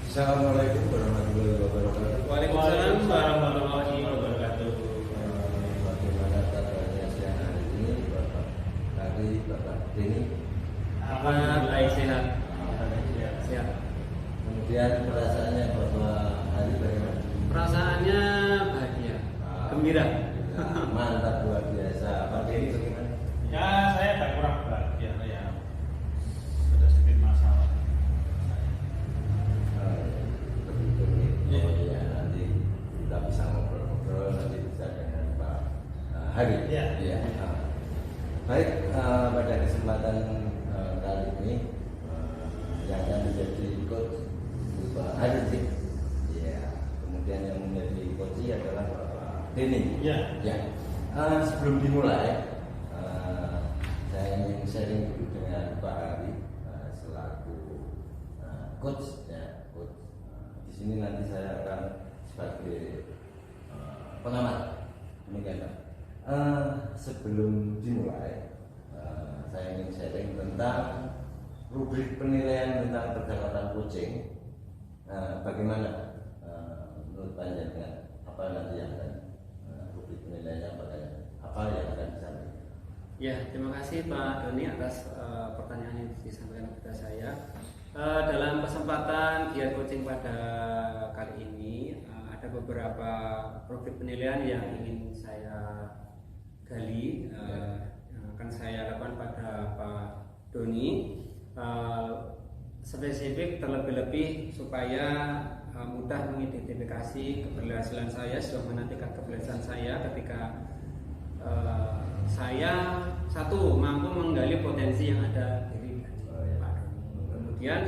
Assalamualaikum warahmatullahi wabarakatuh. Waalaikumsalam warahmatullahi wabarakatuh. Bagaimana kabarnya siang hari ini, Bapak? Tadi Bapak Denny. Baik, sehat. Sehat. Kemudian perasaannya Bapak Hari bagaimana? Perasaannya bahagia, gembira. Mantap, luar biasa. Pak Denny bagaimana? Ya, saya agak kurang bahagia ya. Ada sedikit masalah. Oh iya, nanti kita bisa ngobrol-ngobrol, nanti bisa dengan Pak Hari. Iya. Iya. Baik, pada kesempatan kali ini yang akan menjadi coach Pak Hari. Iya. Kemudian yang menjadi coach adalah Pak Denny. Iya. Ya. Sebelum dimulai, saya ingin sharing dulu dengan Pak Hari selaku coach ya, coach. Di sini nanti saya akan sebagai pengamat. Demikian Pak. Sebelum dimulai, saya ingin sharing tentang rubrik penilaian tentang pendekatan coaching. Bagaimana menurut panjenengan, apa nanti yang akan rubrik penilaiannya, apa yang akan disampaikan? Ya, terima kasih Pak Doni atas pertanyaan yang disampaikan kepada saya. Dalam kesempatan giat coaching pada kali ini ada beberapa rubrik penilaian yang ingin saya gali, yang akan saya lakukan pada Pak Doni, spesifik terlebih-lebih supaya mudah mengidentifikasi keberhasilan saya sejauh mana tingkat keberhasilan saya ketika saya satu mampu menggali potensi yang ada di diri Pak Doni. Kemudian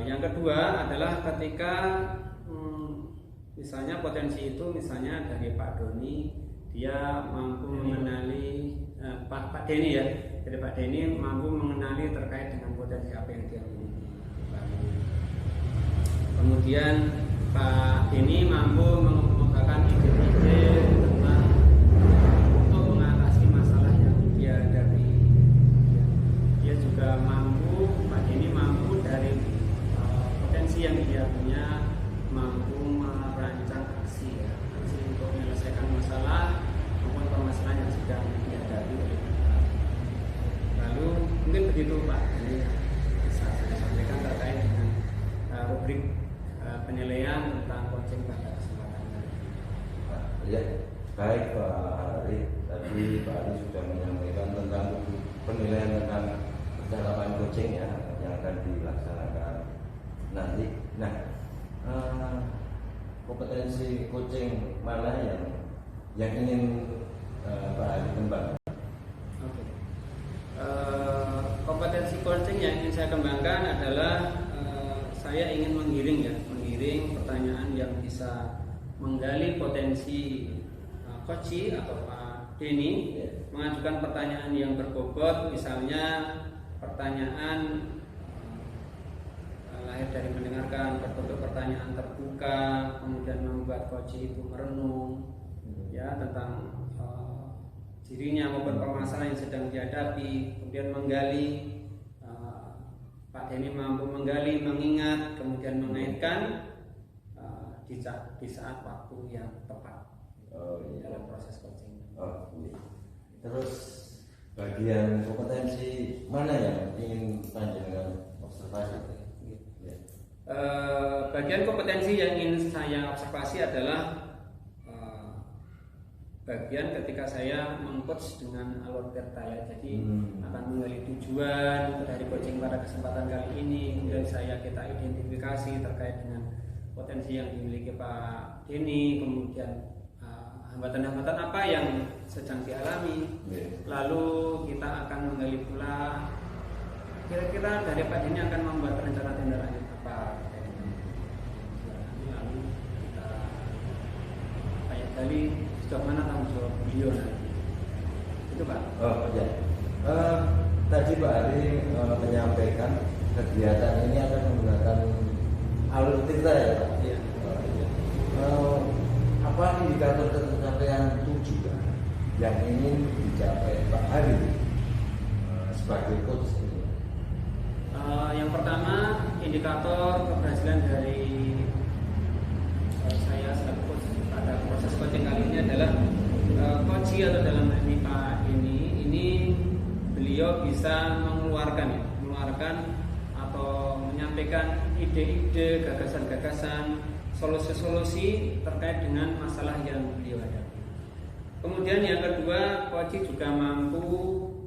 yang kedua adalah ketika misalnya potensi itu misalnya dari Pak Doni, dia mampu mengenali Pak Denny ya, dari Pak Denny mampu mengenali terkait dengan potensi apa yang dia miliki. Kemudian Pak Denny mampu mengemukakan ide-ide tentang untuk mengatasi masalah yang dia hadapi. Dia juga mampu, Pak Denny mampu dari potensi yang dia punya, mampu merancang aksi ya, aksi untuk menyelesaikan masalah maupun permasalahan yang sedang dihadapi oleh kita. Lalu mungkin begitu Pak, ini bisa saya sampaikan terkait dengan rubrik penilaian tentang coaching pada kesempatan ini. Ya, baik Pak Hari. Tadi Pak Hari sudah menyampaikan tentang penilaian tentang percakapan coaching ya yang akan dilaksanakan nanti. Nah, kompetensi coaching mana yang ingin Pak Hari kembangkan? Oke. Kompetensi coaching yang ingin saya kembangkan adalah saya ingin menggiring pertanyaan yang bisa menggali potensi coach atau Pak Denny, mengajukan pertanyaan yang berbobot, misalnya pertanyaan lahir dari mendengarkan, berbentuk pertanyaan terbuka, kemudian membuat coach itu merenung ya tentang dirinya maupun permasalahan yang sedang dihadapi, kemudian menggali. Pak Denny mampu menggali, mengingat, kemudian mengaitkan di saat waktu yang tepat dalam proses coaching. Iya. Terus bagian kompetensi mana yang ingin panjenengan observasi? Bagian kompetensi yang ingin saya observasi adalah bagian ketika saya meng-coach dengan alur tirta ya, jadi akan menggali tujuan dari coaching pada kesempatan kali ini, kemudian kita identifikasi terkait dengan potensi yang dimiliki Pak Denny, kemudian hambatan-hambatan apa yang sedang dialami, lalu kita akan menggali pula kira-kira dari Pak Denny akan membuat rencana tindak lanjut apa? Lalu kita kayak tadi sejauh mana tanggung jawab beliau nanti? Itu Pak. Oh ya. Tadi Pak Ari menyampaikan kegiatan ini akan menggunakan alur cerita ya Pak. Iya. Apa indikator pencapaian tujuan yang ingin dicapai Pak Ari sebagai coach ini? Yang pertama, indikator keberhasilan dari saya selaku coach pada proses coaching kali ini adalah coach atau dalam ini Pak ini beliau bisa mengeluarkan atau menyampaikan ide-ide, gagasan-gagasan, solusi-solusi terkait dengan masalah yang beliau hadapi. Kemudian yang kedua, coach juga mampu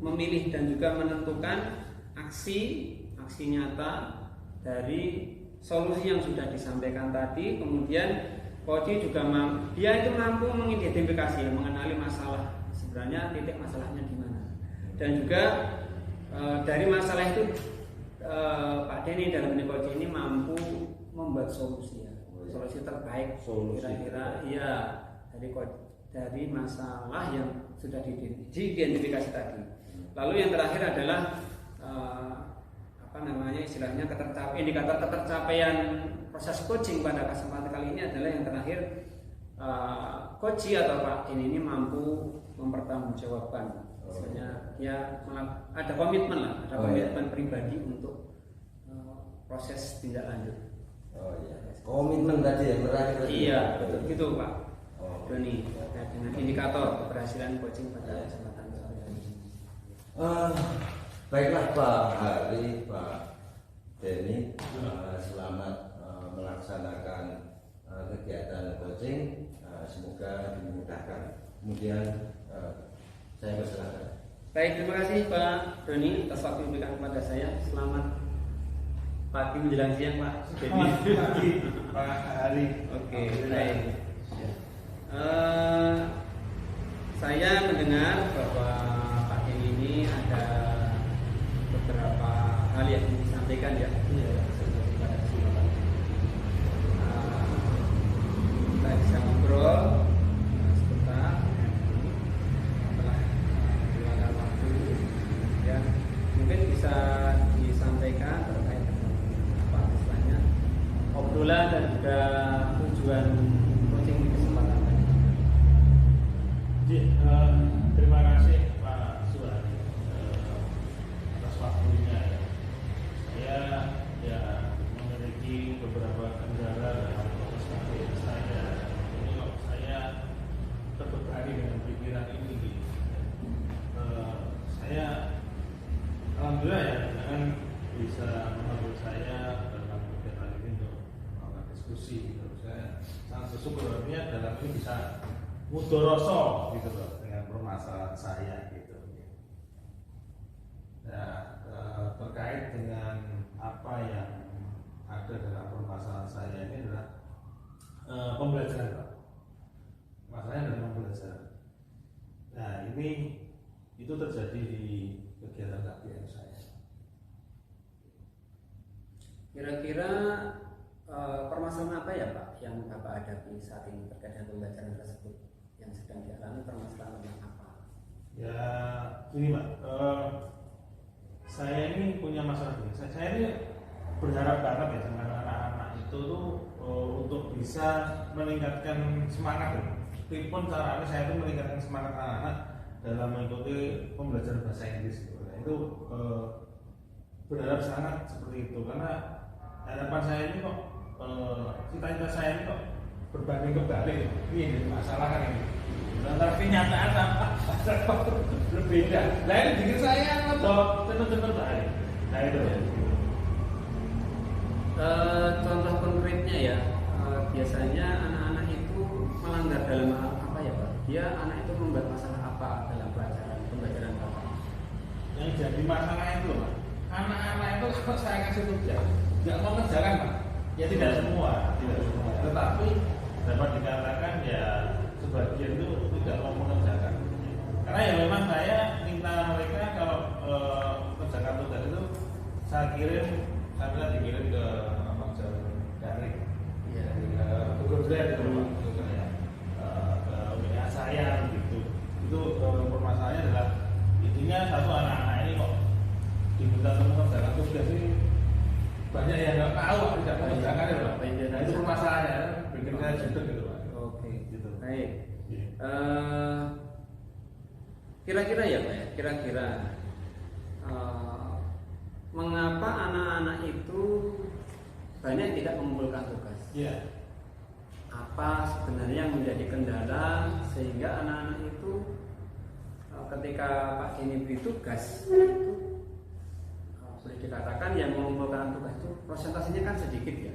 memilih dan juga menentukan aksi nyata dari solusi yang sudah disampaikan tadi. Kemudian coach juga mampu mengidentifikasi, mengenali masalah sebenarnya titik masalahnya di mana. Dan juga dari masalah itu Pak Denny dalam coach ini mampu membuat solusi ya. Solusi terbaik kira-kira ya dari masalah yang sudah diidentifikasi tadi. Lalu yang terakhir adalah istilahnya indikator ketercapaian proses coaching pada kesempatan kali ini adalah yang terakhir coach atau Pak ini mampu mempertanggungjawabkan. Misalnya ya ada komitmen pribadi untuk proses tindak lanjut. Oh iya. Komitmen tadi ya terakhir. Iya, betul gitu Pak. Doni dengan indikator keberhasilan coaching pada kesempatan sore hari ini. Baiklah Pak Hari, Pak Denny, selamat melaksanakan kegiatan coaching. Semoga dimudahkan. Kemudian saya persilakan. Baik, terima kasih Pak Doni atas waktu yang diberikan kepada saya. Selamat pagi menjelang siang Pak. Selamat pagi Pak Hari. Oke, baik. Saya mendengar bahwa Pak Denny ini ada beberapa hal yang disampaikan ya pada kesempatan kita bisa ngobrol sebentar setelah luangkan waktu ya, mungkin bisa disampaikan terkait dengan apa istilahnya obrolan dan juga tujuan coaching di kesempatan ini. Terima kasih Pak Suhari atas waktunya. Saya ya memiliki beberapa kendala dalam proses karir saya. Ini kok saya terbebani dengan pikiran ini. Saya alhamdulillah ya dengan bisa mengambil saya dalam kegiatan ini untuk melakukan diskusi. Saya sangat bersyukur artinya dalam ini bisa mudoroso gitu loh dengan permasalahan saya gitu. Nah, terkait dengan apa yang ada dalam permasalahan saya ini adalah pembelajaran Pak. Masalahnya adalah pembelajaran. Nah ini itu terjadi di kegiatan KBM saya. Kira-kira permasalahan apa ya Pak yang Bapak hadapi saat ini terkait dengan pembelajaran tersebut yang sedang dialami, permasalahan tentang apa? Ya ini Pak, saya ini punya masalah ini. Saya ini berharap banget ya dengan anak-anak itu tuh untuk bisa meningkatkan semangat. Meskipun caranya saya itu meningkatkan semangat anak-anak dalam mengikuti pembelajaran bahasa Inggris. Nah, itu berharap sangat seperti itu karena harapan saya ini kok cita-cita saya ini kok berbanding kebalik. Ini masalah kan ini. Antara kenyataan sama berbeda. Nah ini bikin saya atau cepet-cepet baik. Nah itu. Contoh konkretnya ya, biasanya anak-anak itu melanggar dalam hal apa ya Pak? Dia anak itu membuat masalah apa dalam pembelajaran Bapak? Yang jadi masalah itu Pak, anak-anak itu kalau saya kasih tugas nggak mau ngerjakan Pak. Ya tidak semua, tetapi dapat dikatakan ya sebagian itu tidak mau mengerjakan. Karena ya memang saya minta mereka kalau mengerjakan tugas itu ngirim, saya bilang dikirim ke jalur daring, Iya. ke Google Drive gitu Pak, gitu ya, ke WA saya gitu. Itu permasalahannya adalah intinya satu anak-anak ini kok diminta untuk mengerjakan tugas ini banyak yang nggak tahu, tidak mengerjakan ya Pak. Nah itu permasalahannya, bikin saya judul gitu Pak. Oke. Gitu. Baik. Iya. Kira-kira ya Pak ya, kira-kira mengapa anak-anak itu banyak tidak mengumpulkan tugas? Iya. Apa sebenarnya yang menjadi kendala sehingga anak-anak itu ketika Pak Denny beri tugas itu boleh dikatakan yang mengumpulkan tugas itu prosentasenya kan sedikit ya.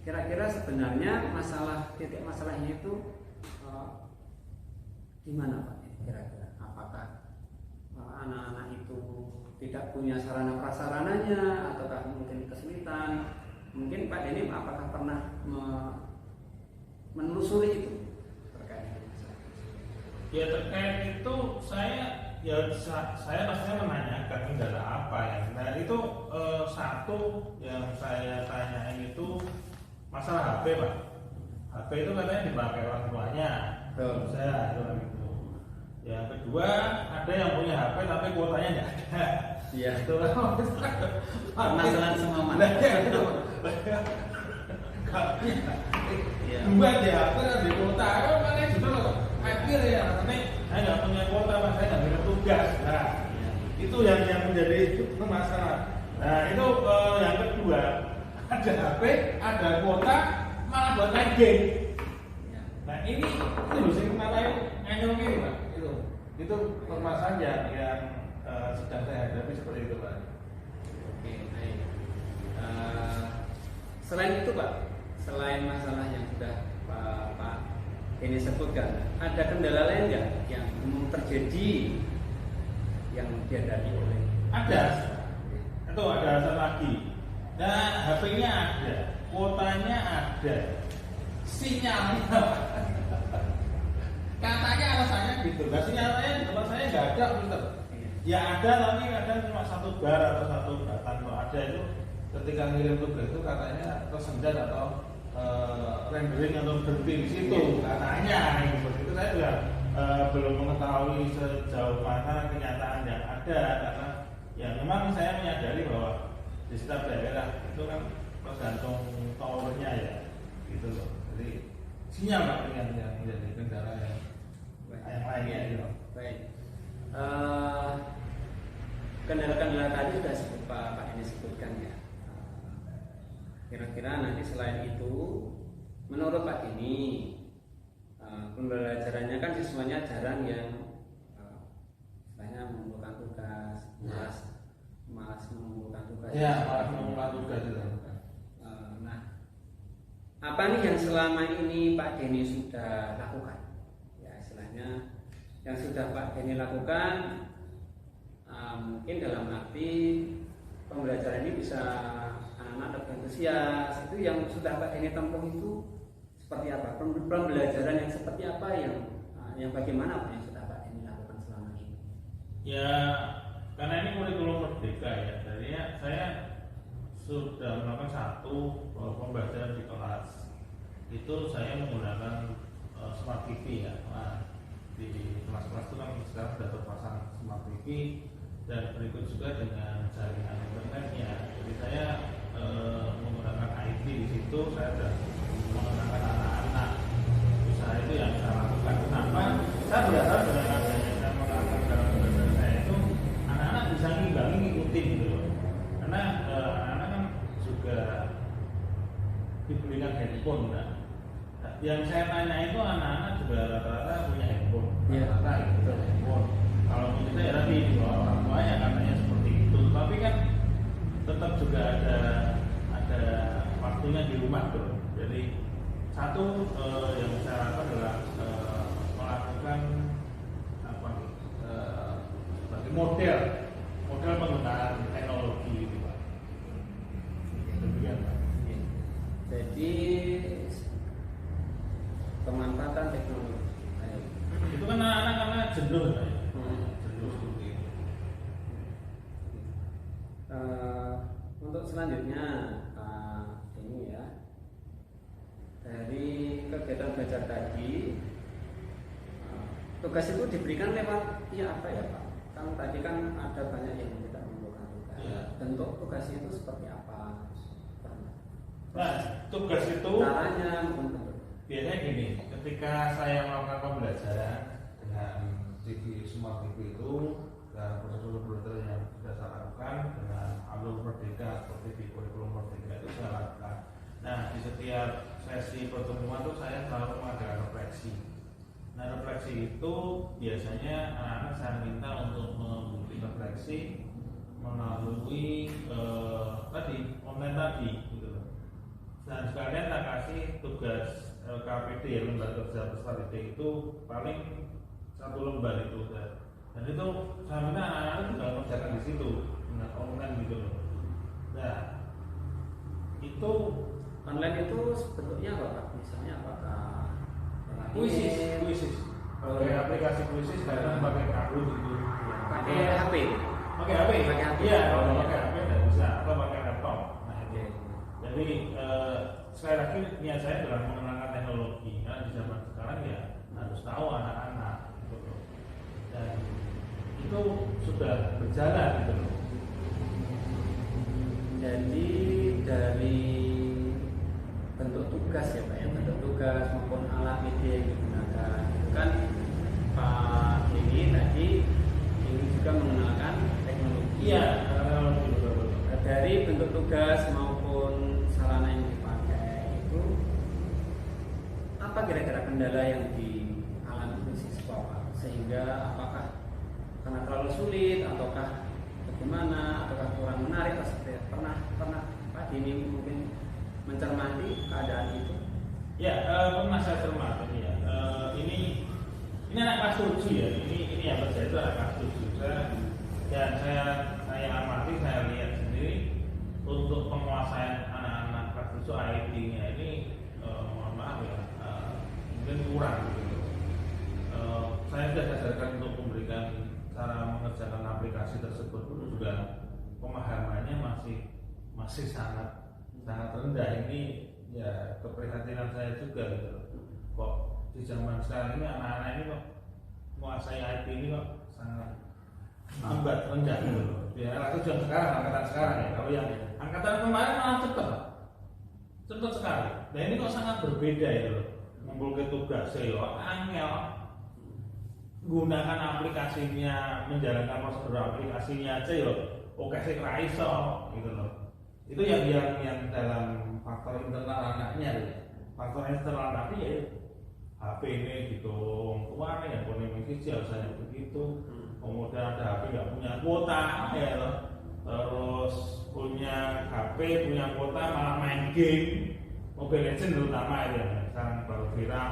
Kira-kira sebenarnya titik masalahnya itu di mana Pak? Kira-kira apakah anak-anak itu tidak punya sarana prasarananya ataukah mungkin kesulitan? Mungkin Pak Denny apakah pernah menelusuri itu terkait dengan masalah? Ya terkait itu saya pastinya menanyakan kendala apa ya. Nah itu satu yang saya tanyain itu masalah HP Pak. HP itu katanya dipakai orang tuanya. Saya bilang gitu. Yang kedua ada yang punya HP tapi kuotanya nggak ada. Iya. Itu Permasalahan semua mana? Iya. Dua dia apa di kuota kan mana justru akhir ya katanya saya nggak punya kuota mas, saya nggak punya tugas. Nah itu yang menjadi masalah. Nah itu yang kedua ada HP, ada kuota, malah buat main game. Nah ini loh sing malah nganyong ini Pak. Itu permasalahan yang sedang saya hadapi seperti itu Pak. Oke, baik. Selain itu Pak, selain masalah yang sudah Pak ini sebutkan, ada kendala lain nggak yang umum terjadi yang dihadapi oleh? Ada. Itu ada satu lagi. Nah, HP-nya ada, kuotanya ada, sinyalnya katanya alasannya gitu. Nah, sinyalnya di tempat saya nggak ada, Mister. Ya ada, tapi kadang cuma satu bar atau satu batang. Kalau ada itu ketika ngirim tugas itu katanya tersendat atau rendering atau berhenti di situ katanya. Seperti itu saya juga belum mengetahui sejauh mana kenyataan yang ada, karena ya memang saya menyadari bahwa di setiap daerah itu kan tergantung towernya ya, gitu loh. Jadi sinyal Pak yang menjadi kendala yang lainnya gitu. Baik. Kendala-kendala tadi sudah Pak ini sebutkan ya. Kira-kira nanti selain itu, menurut Pak ini pembelajarannya kan siswanya jarang yang istilahnya mengumpulkan tugas, malas mengumpulkan tugas. Ya, malas mengumpulkan tugas itu. Nah, apa nih yang selama ini Pak Denny sudah lakukan? Ya, istilahnya yang sudah Pak Denny lakukan, mungkin dalam arti pembelajaran ini bisa anak-anak lebih antusias. Itu yang sudah Pak Denny tempuh itu seperti apa? Pembelajaran yang seperti apa yang bagaimana Pak yang sudah Pak Denny lakukan selama ini? Ya, karena ini kurikulum merdeka ya. Jadi saya sudah melakukan satu pembelajaran di kelas. Itu saya menggunakan smart TV ya. Nah, di kelas-kelas itu kan sekarang sudah terpasang smart TV dan berikut juga dengan jaringan internetnya. Jadi saya menggunakan IT di situ. Saya sudah mengenalkan anak-anak usaha itu yang saya lakukan. Kenapa? Saya berharap dengan adanya saya melakukan dalam pembelajaran saya itu anak-anak bisa ngikutin gitu loh. Karena anak-anak kan juga diberikan handphone. Nah, yang saya tanya itu anak-anak juga rata-rata punya handphone. Rata-rata gitu handphone. Kalau kita ya tadi orang tuanya katanya seperti itu, tapi kan tetap juga ada waktunya di rumah tuh. Jadi satu yang saya lakukan adalah melakukan apa sebagai model penggunaan teknologi gitu Pak. Demikian Pak. Jadi pemanfaatan teknologi. Itu kan anak-anak karena jenuh Pak. Jenuh seperti itu. Untuk selanjutnya ini ya, dari kegiatan belajar tadi, tugas itu diberikan lewat apa ya Pak? Kan tadi kan ada banyak yang tidak membutuhkan tugas. Ya. Bentuk tugas itu seperti apa? Nah, tugas itu caranya bentuk. biasanya gini, ketika saya melakukan pembelajaran dengan TV Smart TV itu dan proses belajar yang sudah saya lakukan dengan alur merdeka seperti di kurikulum merdeka itu saya lakukan. Nah, di setiap sesi pertemuan itu saya selalu mengadakan refleksi. Nah, refleksi itu biasanya anak-anak saya minta untuk membuat refleksi melalui tadi online tadi gitu loh. Dan sekalian tak kasih tugas LKPD ya, lembar kerja peserta didik itu paling 1 lembar itu dan itu saya minta anak-anak juga mengerjakan di situ dengan online gitu loh. Nah, itu Online itu bentuknya apa Pak? Misalnya apakah kuisis pakai aplikasi kuisis kadang pakai kartu gitu, pakai HP? pakai HP, iya kalau nggak pakai HP nggak bisa, atau pakai laptop. Nah itu jadi sekali lagi niat saya adalah mengenalkan teknologi karena di zaman sekarang ya harus tahu anak-anak gitu. Dan itu sudah berjalan gitu loh. Jadi dari bentuk tugas ya Pak ya, bentuk tugas maupun alat media yang digunakan itu kan Pak ini tadi ini juga mengenalkan teknologi. Iya, betul. Dari bentuk tugas maupun sarana yang dipakai itu apa kira-kira kendala yang dialami siswa Pak? Sehingga apakah karena terlalu sulit ataukah bagaimana, ataukah kurang menarik atau seperti pernah Pak Dini mungkin mencermati keadaan itu? Ya, pernah saya cermati ya. Ini anak kelas 7 ya. Ini yang saya itu anak kelas 7. Dan saya amati, saya lihat sendiri untuk penguasaan anak-anak kelas 7 IT-nya ini mohon maaf ya, mungkin kurang gitu. Saya sudah ajarkan untuk memberikan cara mengerjakan aplikasi tersebut pun juga pemahamannya masih sangat rendah. Ini ya keprihatinan saya juga gitu. Kok di zaman sekarang ini anak-anak ini kok menguasai IT ini kok sangat lambat, rendah gitu loh. Ya tujuan sekarang, angkatan sekarang ya. Kalau yang angkatan kemarin malah cepat sekali. Nah ini kok sangat berbeda ya loh. Ngumpul tugas ya, angel gunakan aplikasinya, menjalankan prosedur aplikasinya aja ya. Oke sih raiso gitu loh. Itu yang dalam faktor internal anaknya loh. Faktor internal anaknya ya HP ini gitu, tua nih ya punya message harusnya begitu. Kemudian ada HP nggak punya kuota ya loh. Terus punya HP punya kuota malah main game, Mobile Legends terutama ya. Sekarang baru viral.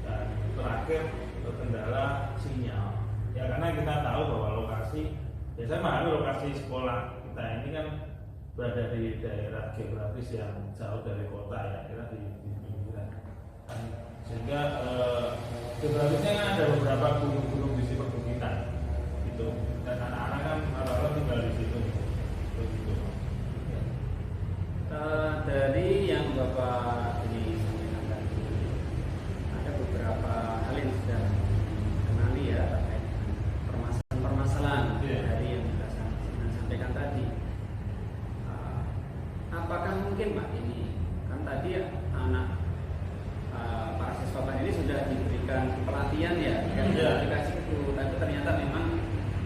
Dan terakhir terkendala sinyal. Ya karena kita tahu bahwa lokasi, ya saya memahami lokasi sekolah kita ini kan berada di daerah geografis yang jauh dari kota ya, kira di pinggiran. Sehingga geografisnya kan ada beberapa gunung-gunung di perbukitan gitu. Dan anak-anak kan rata-rata tinggal di situ. Begitu. Ya. Dari yang Bapak ini sampaikan tadi, ada beberapa hal yang sudah kenali ya terkait permasalahan dari yang kita sampaikan tadi. Apakah mungkin Pak ini kan tadi ya, anak para siswa ini sudah diberikan pelatihan ya dengan aplikasi itu, tapi ternyata memang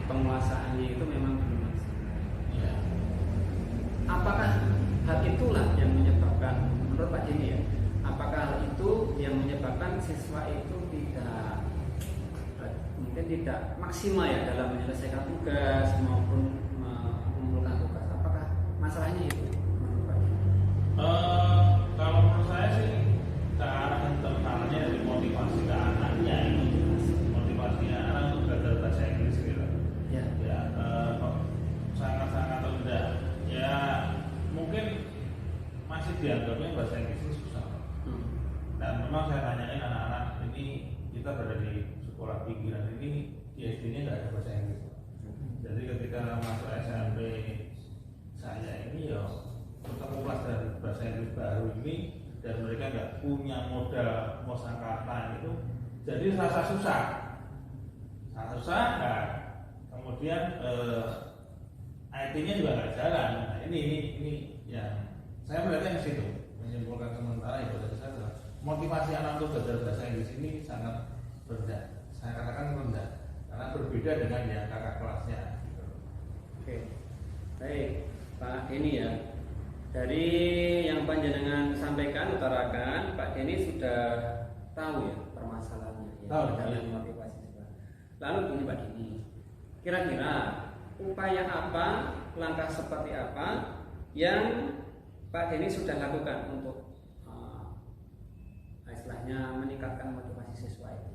penguasaannya itu memang belum maksimal. Ya. Apakah hal itulah yang menyebabkan menurut Pak Jini ya? Apakah hal itu yang menyebabkan siswa itu mungkin tidak maksimal ya dalam menyelesaikan tugas maupun mengumpulkan tugas? Apakah masalahnya itu? Kalau menurut saya sih ke arah internalnya dari motivasi ke anaknya ini, motivasinya anak untuk belajar bahasa Inggris gitu. Ya. Sangat-sangat rendah. Ya mungkin masih dianggapnya bahasa Inggris itu susah. Dan memang saya tanyain anak-anak ini, kita berada di sekolah pinggiran ini, di SD-nya nggak ada bahasa Inggris. Jadi ketika masuk SMP saya ini ya ini dan mereka nggak punya modal kosakata itu, jadi rasa susah. Nah, kemudian IT-nya juga nggak jalan. Nah, ini yang saya melihatnya ke situ, menyimpulkan sementara itu dari saya adalah motivasi anak untuk belajar bahasa Inggris ini sangat rendah. Saya katakan rendah karena berbeda dengan yang kakak kelasnya. Gitu. Oke, baik Pak Denny ya. Dari yang panjenengan sampaikan, utarakan, Pak Denny sudah tahu ya permasalahannya ya, Tahu, dalam iya. motivasi siswa. Lalu begini Pak Denny, kira-kira upaya apa, langkah seperti apa yang Pak Denny sudah lakukan untuk istilahnya meningkatkan motivasi siswa itu?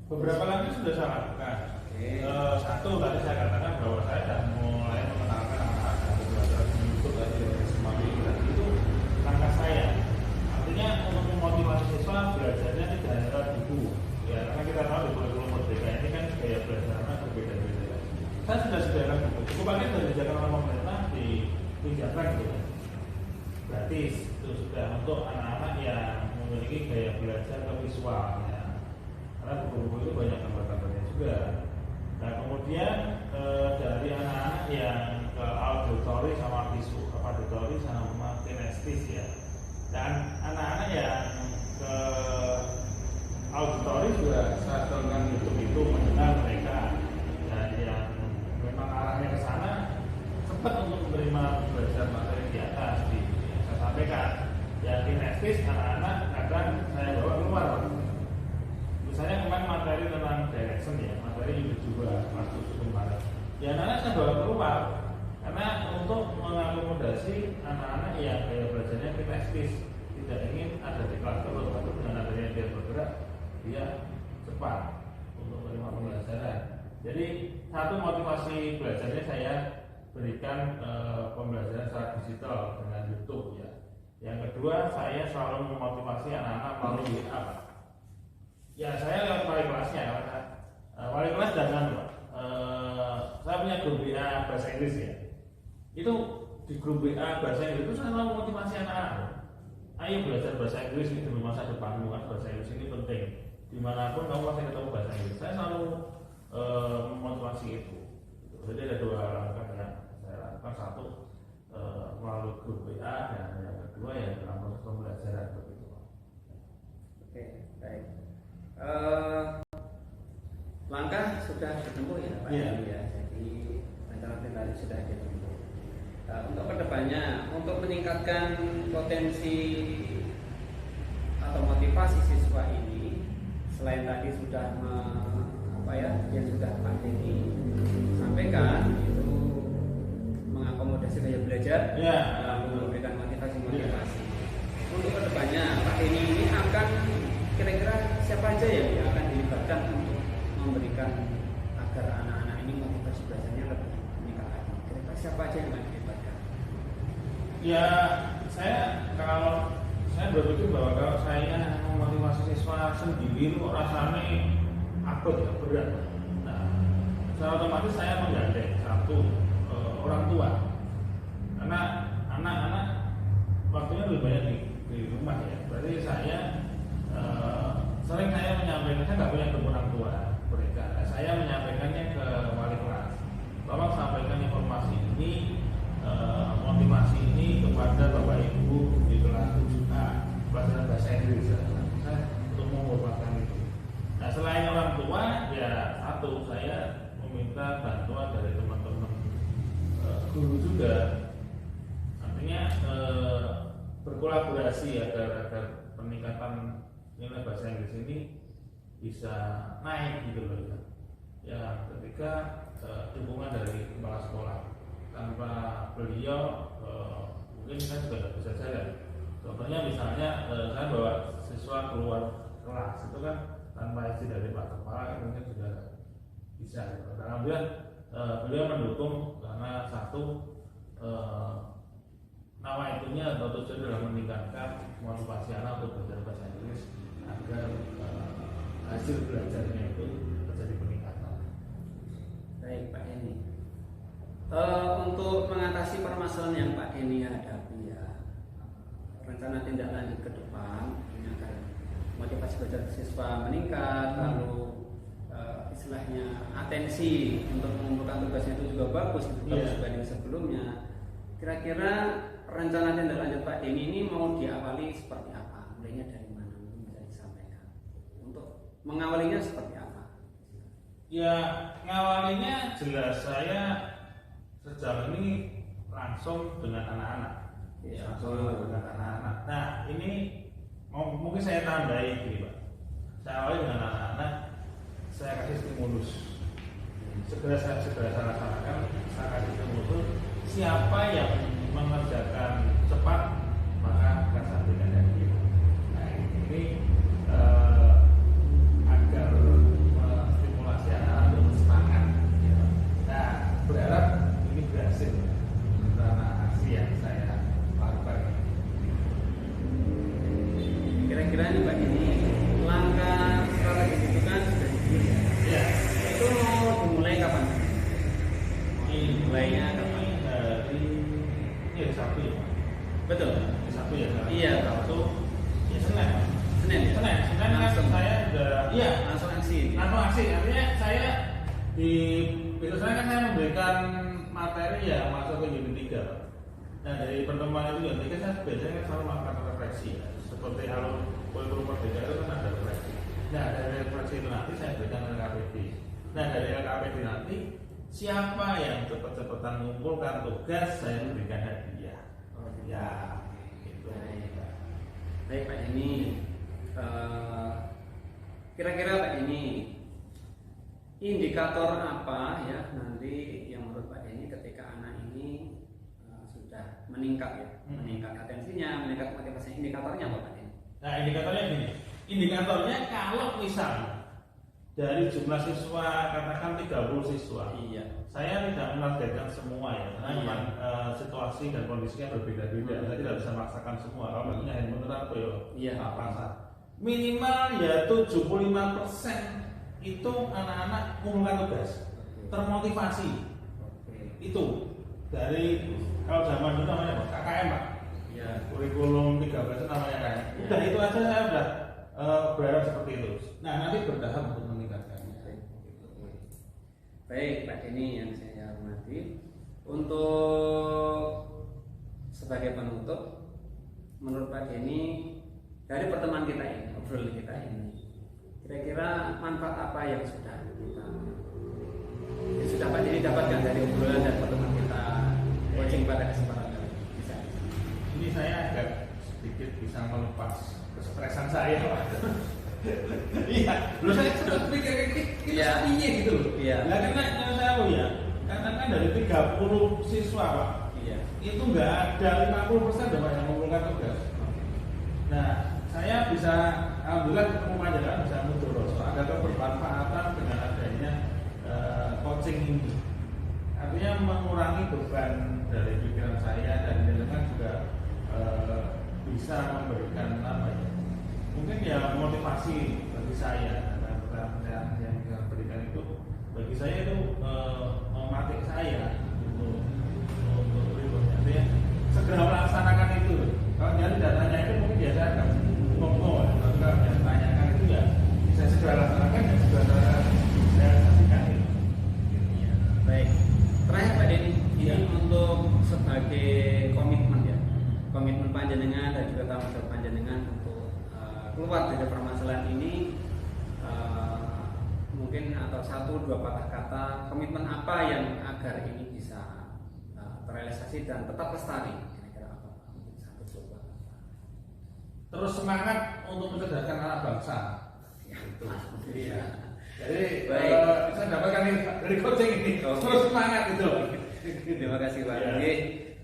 Beberapa langkah sudah saya lakukan. Oke. Satu tadi saya katakan bahwa saya sudah mulai mengenalkan anak-anak untuk belajar di YouTube tadi dari semua dan itu langkah saya. Artinya untuk memotivasi siswa belajarnya tidak hanya lewat buku, ya karena kita tahu di kurikulum merdeka ini kan gaya belajarnya berbeda-beda. Saya sudah sediakan buku. Buku paket sudah disediakan oleh pemerintah di Jakarta gitu. Gratis itu sudah untuk anak-anak yang memiliki gaya belajar ke visualnya. Karena buku-buku itu banyak gambar-gambarnya juga. Nah kemudian dari anak-anak yang ke auditory sama auditory sama kinestis ya. Dan anak-anak yang ke auditory juga saya tonton YouTube itu mendengar mereka. Dan yang memang arahnya ke sana cepat untuk menerima belajar materi di atas saya sampaikan. Yang kinestis anak-anak kadang saya bawa keluar. Misalnya kemarin materi tentang direction ya, materi unit 2 kelas 7 kemarin. Ya anak-anak saya bawa keluar karena untuk mengakomodasi anak-anak yang gaya belajarnya kinestis, tidak ingin ada di kelas terus, tapi dengan adanya dia bergerak, dia cepat untuk menerima pembelajaran. Jadi satu motivasi belajarnya saya berikan pembelajaran secara digital dengan YouTube ya. Yang kedua saya selalu memotivasi anak-anak melalui WA. Ya saya lewat wali kelasnya, wali kelas jangan Pak. Saya punya grup WA bahasa Inggris ya. Itu di grup WA bahasa Inggris itu saya selalu memotivasi anak-anak. Ayo belajar bahasa Inggris ini demi masa depanmu, kan bahasa Inggris ini penting. Dimanapun kamu pasti ketemu bahasa Inggris. Saya selalu memotivasi itu. Jadi ada dua langkah yang saya lakukan. Satu melalui grup WA dan yang kedua ya dalam proses pembelajaran begitu. Oke, baik. Langkah sudah ditempuh ya Pak Denny ya. Jadi rencana tadi sudah ditempuh. Untuk kedepannya, untuk meningkatkan potensi atau motivasi siswa ini, selain tadi sudah yang sudah Pak Denny sampaikan itu mengakomodasi gaya belajar, memberikan motivasi. Untuk kedepannya Pak Denny ini akan kira-kira siapa aja ya yang akan dilibatkan untuk memberikan agar anak-anak ini motivasi belajarnya lebih meningkat lagi? Kira-kira siapa aja yang akan dilibatkan? Ya, kalau saya berpikir bahwa kalau saya memotivasi siswa sendiri itu rasanya abot ya, berat. Nah, secara otomatis saya menggandeng satu orang tua, karena anak-anak waktunya lebih banyak di rumah ya. Berarti saya sering saya menyampaikan, saya nggak punya grup orang tua mereka. Saya menyampaikannya ke wali kelas. Tolong sampaikan informasi ini, motivasi ini kepada Bapak Ibu di kelas 7A pelajaran bahasa Inggris. Saya untuk menghormatkan itu. Nah selain orang tua, ya satu saya meminta bantuan dari teman-teman guru juga. Artinya berkolaborasi agar peningkatan nilai bahasa Inggris ini bisa naik gitu loh ya. Ketika dukungan dari kepala sekolah, tanpa beliau mungkin saya juga tidak bisa jalan. Contohnya misalnya saya bawa siswa keluar kelas itu kan tanpa izin dari Pak Kepala mungkin juga bisa. Karena beliau mendukung karena satu nama itunya atau tujuan adalah meningkatkan motivasi anak untuk belajar bahasa Inggris agar hasil belajarnya itu terjadi peningkatan. Baik Pak Denny. Untuk mengatasi permasalahan yang Pak Denny hadapi ya, rencana tindak lanjut ke depan ini agar motivasi belajar siswa meningkat, lalu istilahnya atensi untuk mengumpulkan tugasnya itu juga bagus dibanding sebelumnya. Kira-kira rencana tindak lanjut Pak Denny ini mau diawali seperti apa? Mulainya dari mana? Mungkin bisa disampaikan. Untuk mengawalinya seperti apa? Ya, ngawalinya jelas saya sejauh ini langsung dengan anak-anak. Ya, langsung dengan anak-anak. Nah, ini mungkin saya tambahin gini Pak. Saya awali dengan anak-anak, saya kasih stimulus. Segera saya laksanakan, saya kasih stimulus. Siapa yang mengerjakan cepat, maka akan saya berikan hadiah. Nah, ini agar menstimulasi anak-anak untuk semangat. Nah, berharap ini berhasil rencana aksi yang saya lakukan. Kira-kira ini Pak Denny, langkah strategi itu kan sudah dipilih ya? Ya, Itu mau dimulai kapan? Mulainya kapan? Ini Sabtu ya. Betul. Sabtu ya. Iya. Sabtu. Ya Senin. Senin ya? Senin kan Langsung. saya udah. Iya. Langsung aksi. Langsung aksi. Artinya saya di besok saya kan saya memberikan materi ya masuk ke unit 3. Nah dari pertemuan itu unit 3 saya biasanya kan selalu melakukan refleksi ya. Seperti kalau kurikulum merdeka itu kan ada refleksi. Nah dari refleksi itu nanti saya berikan LKPD. Nah dari LKPD nanti siapa yang cepat-cepatan mengumpulkan tugas saya berikan hadiah. Ya, gitu. Baik Pak Denny, kira-kira Pak Denny, indikator apa ya nanti yang menurut Pak Denny ketika anak ini sudah meningkat ya, meningkat atensinya, meningkat motivasi, indikatornya apa Pak Denny? Nah indikatornya gini, indikatornya kalau misal dari jumlah siswa katakan 30 siswa, Iya. saya tidak menargetkan semua ya, karena memang situasi dan kondisinya berbeda-beda. Saya tidak bisa memaksakan semua. Kalau baginya handphone apa ya? Iya. Pasar. Minimal ya 75% itu anak-anak mengumpulkan tugas, termotivasi. Itu dari kalau zaman dulu namanya apa? KKM Pak. Iya. Kurikulum 13 itu namanya kan. Udah itu aja saya udah berharap seperti itu. Nah nanti bertahap untuk meningkatkan. Baik Pak Denny yang saya hormati, untuk sebagai penutup, menurut Pak Denny dari pertemuan kita ini, obrolan kita ini, kira-kira manfaat apa yang sudah Pak Denny dapatkan dari obrolan dan pertemuan kita coaching pada kesempatan kali ini? Bisa. Ini saya agak sedikit bisa melepas kesetresan saya Pak. Iya, lu saya sudah pikir kita ini gitu loh. Iya. Nah, karena saya tahu ya, karena kan dari 30 siswa Pak, Iya. itu nggak ada 50% Pak yang mengumpulkan tugas. Nah, saya bisa alhamdulillah ketemu Panjenengan bisa mudoroso, ada kebermanfaatan dengan adanya coaching ini. Artinya mengurangi beban dari pikiran saya dan Panjenengan juga bisa memberikan apa ya? Mungkin ya motivasi bagi saya dan pertanyaan yang kita berikan itu bagi saya itu mematik saya untuk berikutnya. Artinya segera melaksanakan itu. Kalau jadi datanya itu mungkin biasa akan ngomong, tapi kalau yang tanyakan itu ya bisa segera laksanakan dan segera saya saksikan itu. Ya, baik. Terakhir Pak Denny, ini untuk sebagai komitmen ya, komitmen Panjenengan dan juga tanggung jawab Panjenengan untuk keluar dari permasalahan ini, mungkin atau 1-2 patah kata komitmen apa yang agar ini bisa terrealisasi dan tetap lestari, kira-kira apa? Mungkin 1-2 kata. Terus semangat untuk mencerdaskan anak bangsa. Ya, Itu. iya. Jadi Baik. saya dapatkan dari coaching ini. Terus semangat itu. Terima kasih Pak. Ya. Oke.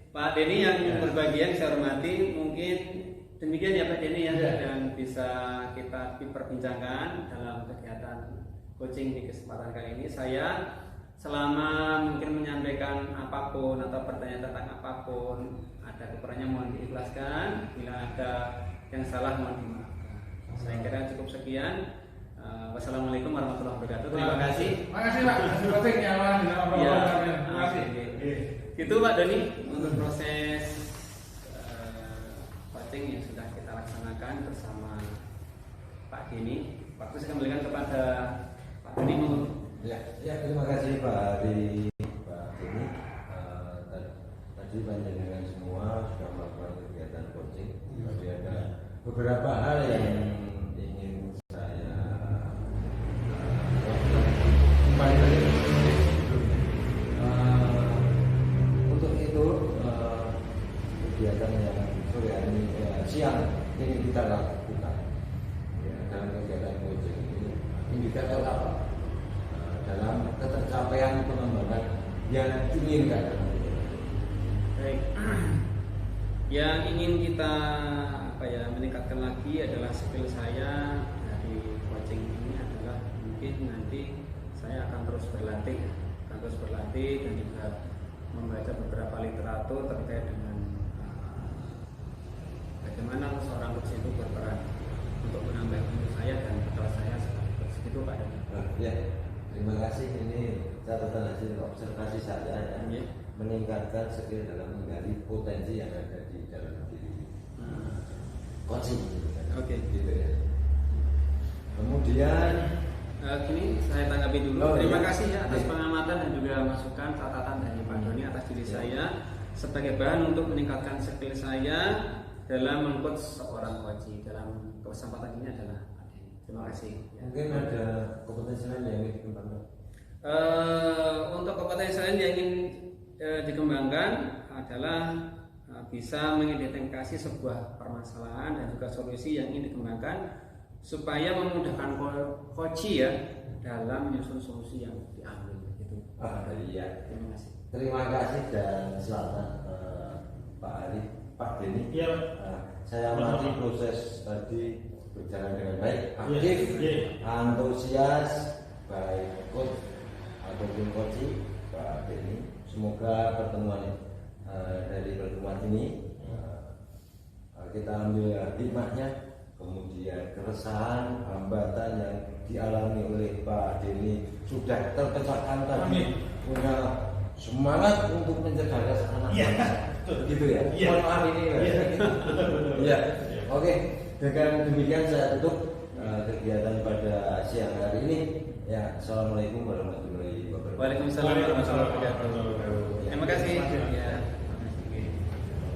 Pak Denny yang Ya. berbagian saya hormati, mungkin demikian ya Pak Denny ya, Ya. yang bisa kita perbincangkan dalam kegiatan coaching di kesempatan kali ini. Saya selama mungkin menyampaikan apapun atau bertanya tentang apapun, ada kekurangannya mohon diikhlaskan, bila ada yang salah mohon dimaafkan. Saya kira cukup sekian. Wassalamualaikum warahmatullahi wabarakatuh. Terima kasih. Terima kasih Pak. Coachingnya Pak. Ya, Terima kasih. Gitu Pak Doni untuk proses coaching coaching yang sudah kita laksanakan bersama Pak Deni. Waktu saya kembalikan kepada Pak Deni. Ya, terima kasih Pak Ari, Pak Deni. Tadi panjenengan semua sudah melakukan kegiatan coaching. Tapi ada beberapa hal yang ingin saya kembali lagi. Untuk itu kegiatan yang sore hari ini siang ini kita lakukan dalam kegiatan coaching ini indikator apa dalam ketercapaian pengembangan yang diinginkan. Baik, yang ingin kita meningkatkan lagi adalah skill saya dari coaching ini adalah mungkin nanti saya akan terus berlatih dan juga membaca beberapa literatur terkait dengan bagaimana seorang coach itu berperan untuk menambah ilmu saya dan keterampilan saya sebagai coach. Itu Pak Deni. Ya, terima kasih. Ini catatan hasil observasi saya ya. Meningkatkan skill dalam menggali potensi yang ada di dalam diri coaching. Oke. Gitu ya. Kemudian gini saya tanggapi dulu. Terima kasih ya atas pengamatan dan juga masukan catatan dari Pak Doni atas diri saya sebagai bahan untuk meningkatkan skill saya dalam mengcoach seorang coach. Dalam kesempatan ini adalah Pak Deni. Terima kasih. Mungkin ada kompetensi lain yang ingin dikembangkan. Untuk kompetensi lain yang ingin dikembangkan adalah bisa mengidentifikasi sebuah permasalahan dan juga solusi yang ingin dikembangkan supaya memudahkan coach ya dalam menyusun solusi yang diambil itu. Iya. Terima kasih. Terima kasih dan selamat Pak Ari, Pak Deni. Iya. Saya amati proses tadi berjalan dengan baik, aktif, antusias, baik coach ataupun coach Pak Deni. Semoga pertemuan dari pertemuan ini kita ambil hikmahnya, kemudian keresahan, hambatan yang dialami oleh Pak Deni sudah terpecahkan tadi, punya semangat untuk mencerdaskan anak bangsa, gitu ya. Mohon maaf ini. Ya, oke. Dengan demikian saya tutup kegiatan pada siang hari ini. Ya, assalamualaikum warahmatullahi wabarakatuh. Waalaikumsalam warahmatullahi wabarakatuh. Terima kasih. Ya.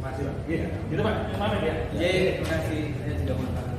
Masih. Iya. Gitu Pak. Terima kasih ya. Terima kasih. Saya juga mohon maaf.